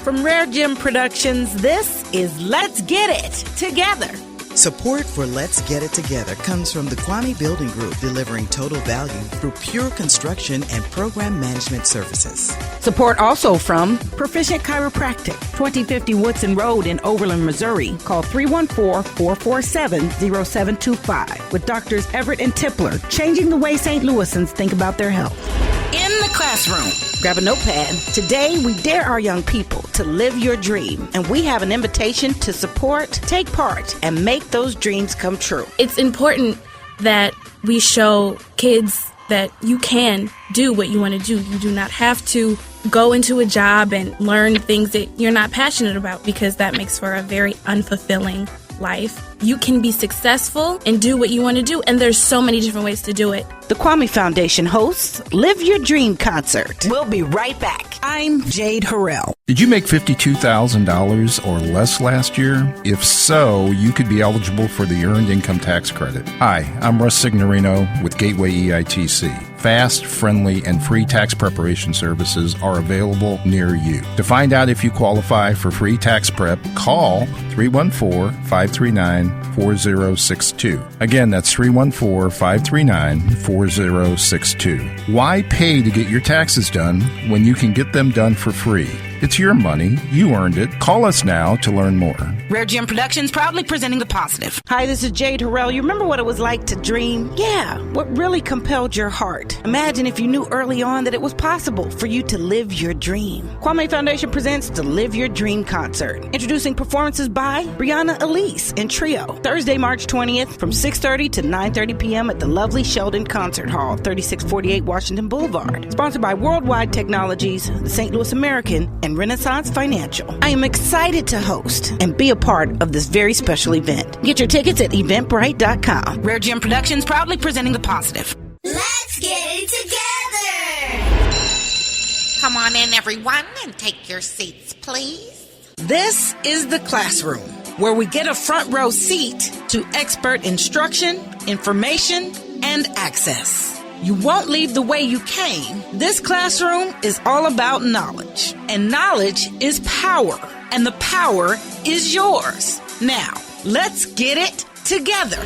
From RareGem Productions, this is Let's Get It Together. Support for Let's Get It Together comes from the Kwame Building Group, delivering total value through pure construction and program management services. Support also from Proficient Chiropractic, 2050 Woodson Road in Overland, Missouri. Call 314-447-0725 with Doctors Everett and Tipler, changing the way St. Louisans think about their health. In the classroom, grab a notepad. Today, we dare our young people to live your dream, and we have an invitation to support, take part, and make those dreams come true. It's important that we show kids that you can do what you want to do. You do not have to go into a job and learn things that you're not passionate about, because that makes for a very unfulfilling life. You can be successful and do what you want to do, and there's so many different ways to do it. The Kwame Foundation hosts Live Your Dream Concert. We'll be right back. I'm Jade Harrell. Did you make $52,000 or less last year? If so, you could be eligible for the Earned Income Tax Credit. Hi, I'm Russ Signorino with Gateway EITC. Fast, friendly, and free tax preparation services are available near you. To find out if you qualify for free tax prep, call 314-539-4062. Again, that's 314-539-4062. Why pay to get your taxes done when you can get them done for free? It's your money. You earned it. Call us now to learn more. RareGem Productions proudly presenting The Positive. Hi, this is Jade Harrell. You remember what it was like to dream? Yeah, what really compelled your heart? Imagine if you knew early on that it was possible for you to live your dream. Kwame Foundation presents the Live Your Dream Concert. Introducing performances by Brianna Elise and Trio. Thursday, March 20th from 6:30 to 9:30 p.m. at the lovely Sheldon Concert Hall, 3648 Washington Boulevard. Sponsored by Worldwide Technologies, the St. Louis American, and Renaissance Financial. I am excited to host and be a part of this very special event. Get your tickets at eventbrite.com. RareGem Productions proudly presenting The Positive. Let's get it together! Come on in, everyone, and take your seats, please. This is the classroom, where we get a front row seat to expert instruction, information, and access. You won't leave the way you came. This classroom is all about knowledge. And knowledge is power. And the power is yours. Now, let's get it together.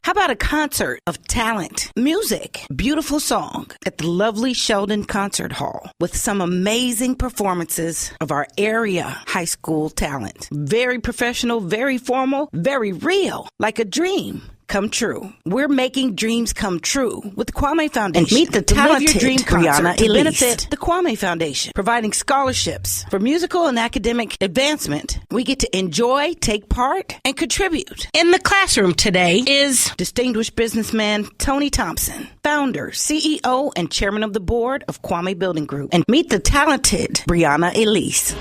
How about a concert of talent, music, beautiful song at the lovely Sheldon Concert Hall with some amazing performances of our area high school talent. Very professional, very formal, very real, like a dream come true. We're making dreams come true with the Kwame Foundation. And meet the talented Your Dream Brianna Elise to benefit the Kwame Foundation, providing scholarships for musical and academic advancement. We get to enjoy, take part, and contribute. In the classroom today is distinguished businessman Tony Thompson, founder, CEO, and chairman of the board of Kwame Building Group. And meet the talented Brianna Elise.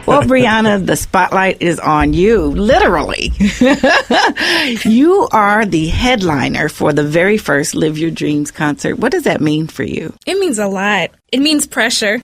Well, Brianna, the spotlight is on you, literally. You are the headliner for the very first Live Your Dreams concert. What does that mean for you? It means a lot. It means pressure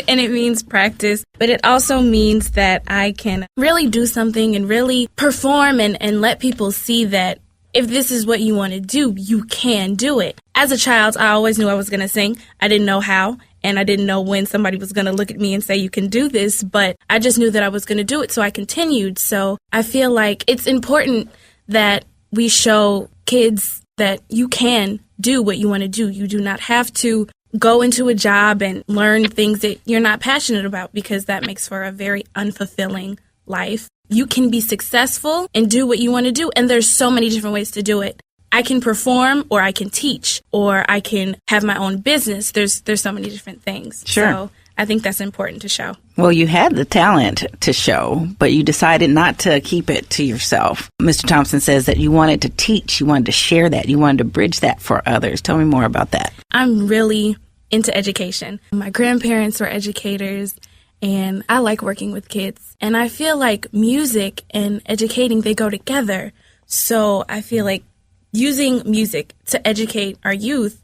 and it means practice, but it also means that I can really do something and really perform and let people see that if this is what you want to do, you can do it. As a child, I always knew I was going to sing. I didn't know how. And I didn't know when somebody was going to look at me and say, you can do this, but I just knew that I was going to do it, so I continued. So I feel like it's important that we show kids that you can do what you want to do. You do not have to go into a job and learn things that you're not passionate about, because that makes for a very unfulfilling life. You can be successful and do what you want to do, and there's so many different ways to do it. I can perform, or I can teach, or I can have my own business. There's so many different things. Sure. So I think that's important to show. Well, you had the talent to show, but you decided not to keep it to yourself. Mr. Thompson says that you wanted to teach, you wanted to share that, you wanted to bridge that for others. Tell me more about that. I'm really into education. My grandparents were educators, and I like working with kids. And I feel like music and educating, they go together. So I feel like using music to educate our youth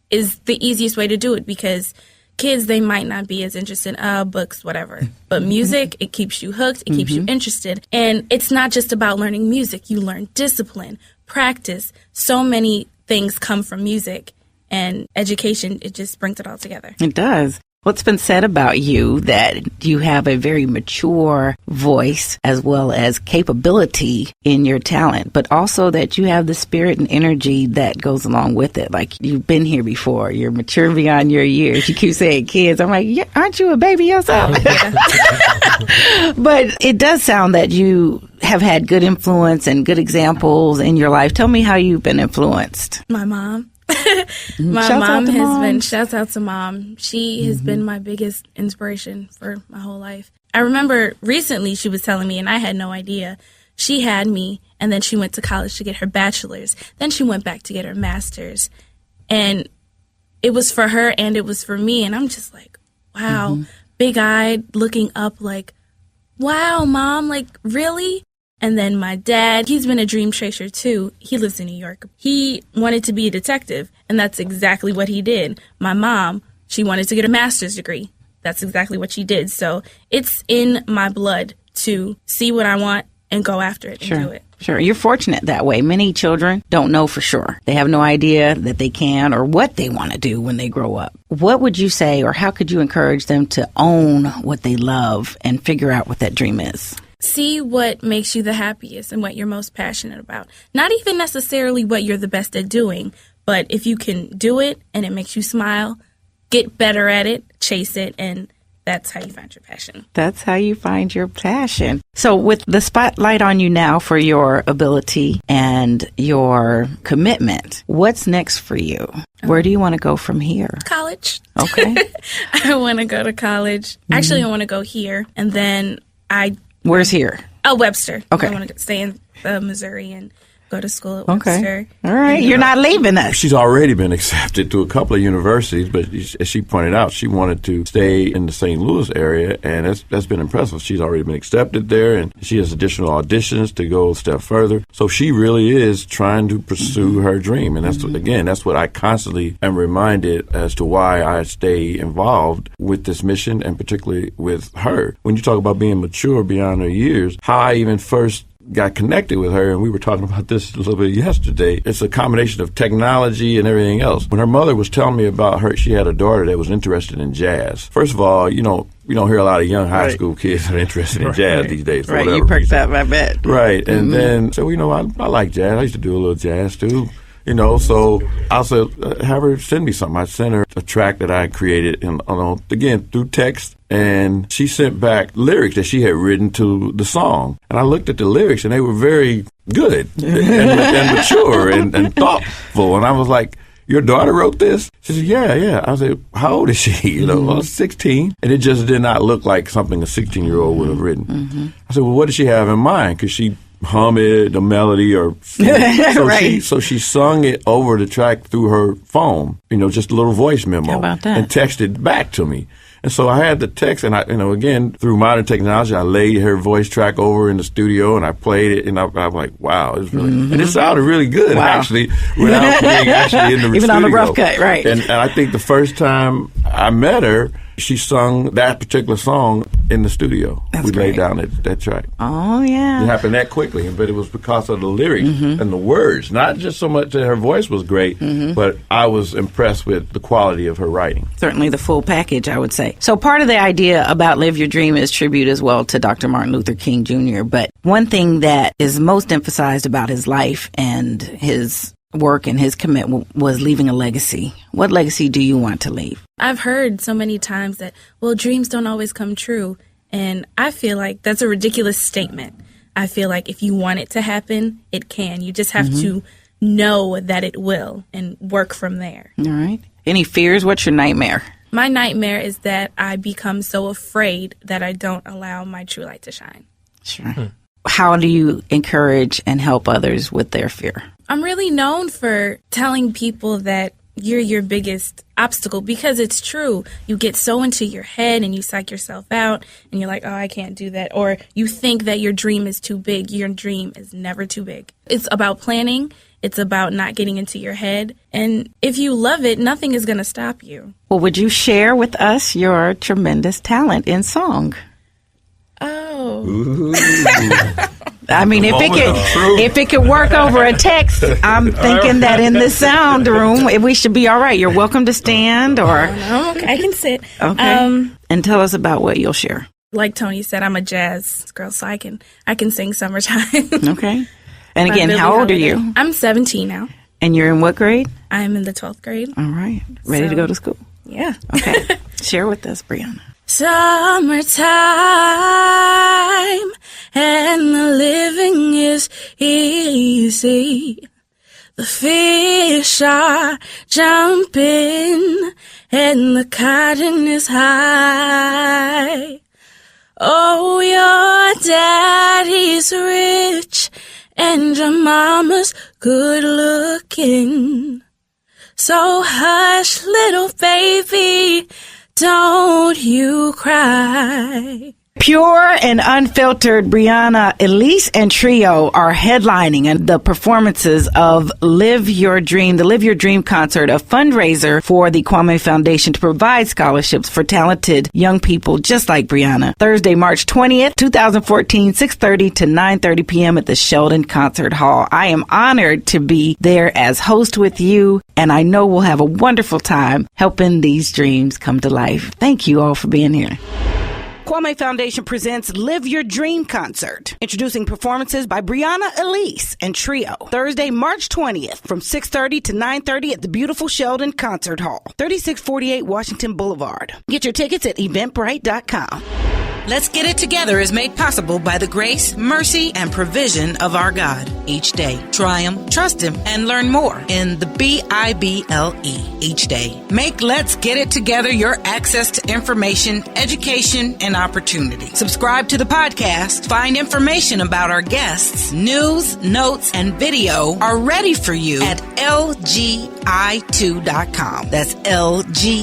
is the easiest way to do it, because kids, they might not be as interested in books, whatever. But music, it keeps you hooked, it keeps you interested. And it's not just about learning music. You learn discipline, practice. So many things come from music, and education, it just brings it all together. It does. What's been said about you that you have a very mature voice as well as capability in your talent, but also that you have the spirit and energy that goes along with it. Like, you've been here before. You're mature beyond your years. You keep saying kids. I'm like, yeah, aren't you a baby yourself? But it does sound that you have had good influence and good examples in your life. Tell me how you've been influenced. My mom. My mom has been, shouts out to Mom. She has been my biggest inspiration for my whole life. I remember recently she was telling me, and I had no idea, she had me, and then she went to college to get her bachelor's. Then she went back to get her master's. And it was for her and it was for me. And I'm just like, wow, big-eyed, looking up like, wow, Mom, like, really? And then my dad, he's been a dream chaser too. He lives in New York. He wanted to be a detective, and that's exactly what he did. My mom, she wanted to get a master's degree. That's exactly what she did. So it's in my blood to see what I want and go after it and do it. Sure. You're fortunate that way. Many children don't know for sure. They have no idea that they can or what they want to do when they grow up. What would you say, or how could you encourage them to own what they love and figure out what that dream is? See what makes you the happiest and what you're most passionate about. Not even necessarily what you're the best at doing, but if you can do it and it makes you smile, get better at it, chase it, and that's how you find your passion. That's how you find your passion. So with the spotlight on you now for your ability and your commitment, what's next for you? Where do you want to go from here? College. Okay. I want to go to college. Actually, I want to go here, and then Where's here? Oh, Webster. Okay. I want to stay in Missouri and go to school at Webster. All right. You're not leaving us. She's already been accepted to a couple of universities, but as she pointed out, she wanted to stay in the St. Louis area, and that's been impressive. She's already been accepted there, and she has additional auditions to go a step further. So she really is trying to pursue her dream, and that's what I constantly am reminded as to why I stay involved with this mission, and particularly with her. When you talk about being mature beyond her years, how I even first got connected with her, and we were talking about this a little bit yesterday. It's a combination of technology and everything else. When her mother was telling me about her, she had a daughter that was interested in jazz. First of all, we don't hear a lot of young high school kids that are interested in jazz these days. For whatever you perked reason. up, I bet. Right, and then, so, I like jazz. I used to do a little jazz, too. So I said, have her send me something. I sent her a track that I created, again, through text, and she sent back lyrics that she had written to the song. And I looked at the lyrics, and they were very good and mature and thoughtful. And I was like, your daughter wrote this? She said, yeah. I said, how old is she? Well, 16. And it just did not look like something a 16-year-old would have written. I said, well, what did she have in mind? Because she hum it, the melody, or so she sung it over the track through her phone, just a little voice memo. How about that? And texted back to me. And so I had the text, and I, again, through modern technology, I laid her voice track over in the studio, and I played it, and I was like, wow, it was really, and it sounded really good, actually, without being actually in the Even studio. on the rough cut, right. And I think the first time I met her, she sung that particular song in the studio. That's we great. laid down that track. Oh, yeah. It happened that quickly, but it was because of the lyrics and the words. Not just so much that her voice was great, but I was impressed with the quality of her writing. Certainly the full package, I would say. So part of the idea about Live Your Dream is tribute as well to Dr. Martin Luther King Jr., but one thing that is most emphasized about his life and his work and his commitment was leaving a legacy. What legacy do you want to leave? I've heard so many times that, dreams don't always come true. And I feel like that's a ridiculous statement. I feel like if you want it to happen, it can. You just have to know that it will and work from there. All right. Any fears? What's your nightmare? My nightmare is that I become so afraid that I don't allow my true light to shine. Sure. How do you encourage and help others with their fear? I'm really known for telling people that you're your biggest obstacle because it's true. You get so into your head and you psych yourself out and you're like, oh, I can't do that. Or you think that your dream is too big. Your dream is never too big. It's about planning. It's about not getting into your head. And if you love it, nothing is going to stop you. Well, would you share with us your tremendous talent in song? Oh. I mean, if it could work over a text, I'm thinking that in the sound room, we should be all right. You're welcome to stand or... No, okay, I can sit. Okay. And tell us about what you'll share. Like Tony said, I'm a jazz girl, so I can sing Summertime. Okay. And again, how old are you? I'm 17 now. And you're in what grade? I'm in the 12th grade. All right. Ready to go to school? Yeah. Okay. Share with us, Brianna. Summertime, and the living is easy. The fish are jumping, and the cotton is high. Oh, your daddy's rich, and your mama's good looking. So hush, little baby, don't you cry. Pure and unfiltered Brianna Elise and Trio are headlining the performances of Live Your Dream, the Live Your Dream concert, a fundraiser for the Kwame Foundation to provide scholarships for talented young people just like Brianna. Thursday, March 20th, 2014, 6:30 to 9:30 p.m. at the Sheldon Concert Hall. I am honored to be there as host with you, and I know we'll have a wonderful time helping these dreams come to life. Thank you all for being here. Kwame Foundation presents Live Your Dream Concert, introducing performances by Brianna Elise and Trio. Thursday, March 20th from 6:30 to 9:30 at the beautiful Sheldon Concert Hall, 3648 Washington Boulevard. Get your tickets at eventbrite.com. Let's Get It Together is made possible by the grace, mercy, and provision of our God. Each day, try Him, trust Him, and learn more in the Bible each day. Make Let's Get It Together your access to information, education, and opportunity. Subscribe to the podcast. Find information about our guests. News, notes, and video are ready for you at lgi2.com. That's lgi2.com.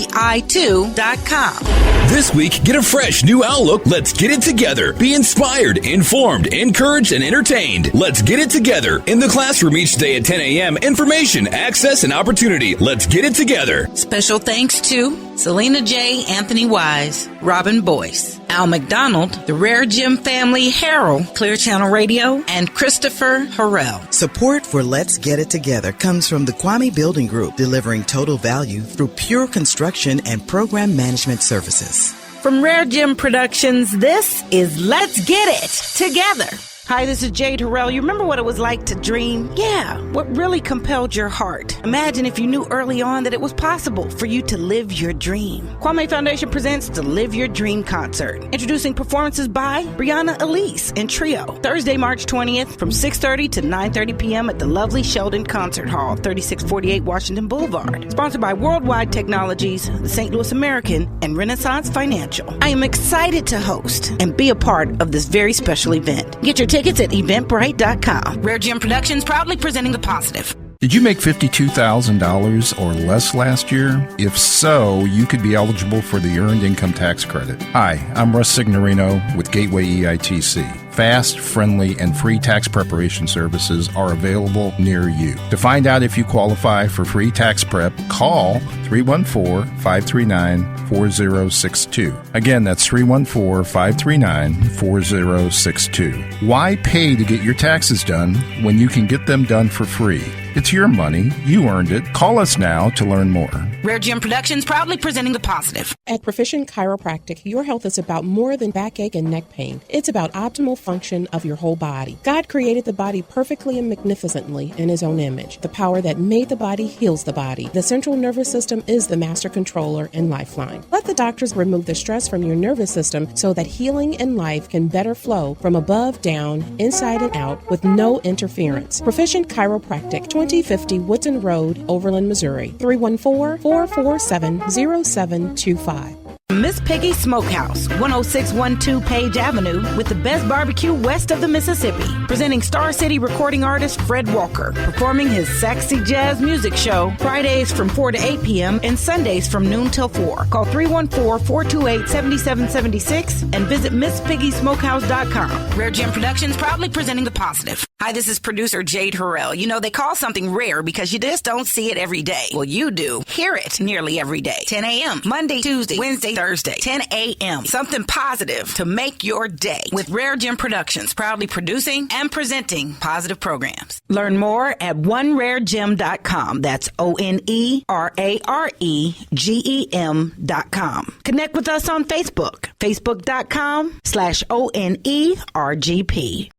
This week, get a fresh new outlook. Let's get it together. Be inspired, informed, encouraged, and entertained. Let's get it together. In the classroom each day at 10 a.m. Information, access, and opportunity. Let's get it together. Special thanks to Selena J., Anthony Wise, Robin Boyce, Al McDonald, the RareGem family, Harold, Clear Channel Radio, and Christopher Harrell. Support for Let's Get It Together comes from the Kwame Building Group, delivering total value through pure construction and program management services. From RareGem Productions, this is Let's Get It Together. Hi, this is Jade Harrell. You remember what it was like to dream? Yeah, what really compelled your heart? Imagine if you knew early on that it was possible for you to live your dream. Kwame Foundation presents the Live Your Dream concert, introducing performances by Brianna Elise and Trio. Thursday, March 20th from 6:30 to 9:30 p.m. at the lovely Sheldon Concert Hall, 3648 Washington Boulevard. Sponsored by Worldwide Technologies, the St. Louis American, and Renaissance Financial. I am excited to host and be a part of this very special event. Get your tickets at eventbrite.com. RareGem Productions proudly presenting the positive. Did you make $52,000 or less last year? If so, you could be eligible for the Earned Income Tax Credit. Hi, I'm Russ Signorino with Gateway EITC. Fast, friendly, and free tax preparation services are available near you. To find out if you qualify for free tax prep, call 314-539-4062. Again, that's 314-539-4062. Why pay to get your taxes done when you can get them done for free? It's your money. You earned it. Call us now to learn more. RareGem Productions proudly presenting the positive. At Proficient Chiropractic, your health is about more than backache and neck pain. It's about optimal function of your whole body. God created the body perfectly and magnificently in His own image. The power that made the body heals the body. The central nervous system is the master controller and lifeline. Let the doctors remove the stress from your nervous system so that healing and life can better flow from above, down, inside, and out with no interference. Proficient Chiropractic, 2050 Woodson Road, Overland, Missouri, 314-447-0725. Miss Piggy's Smokehouse, 10612 Page Avenue, with the best barbecue west of the Mississippi. Presenting Star City recording artist Fred Walker, performing his sexy jazz music show Fridays from 4 to 8 p.m. and Sundays from noon till 4. Call 314-428-7776 and visit MissPiggySmokehouse.com. RareGem Productions proudly presenting the positive. Hi, this is producer Jade Harrell. You know, they call something rare because you just don't see it every day. Well, you do. Hear it nearly every day. 10 a.m. Monday, Tuesday, Wednesday, Thursday. 10 a.m. Something positive to make your day with RareGem Productions, proudly producing and presenting positive programs. Learn more at OneRareGem.com. That's OneRaregem.com. Connect with us on Facebook. Facebook.com/ONERGP.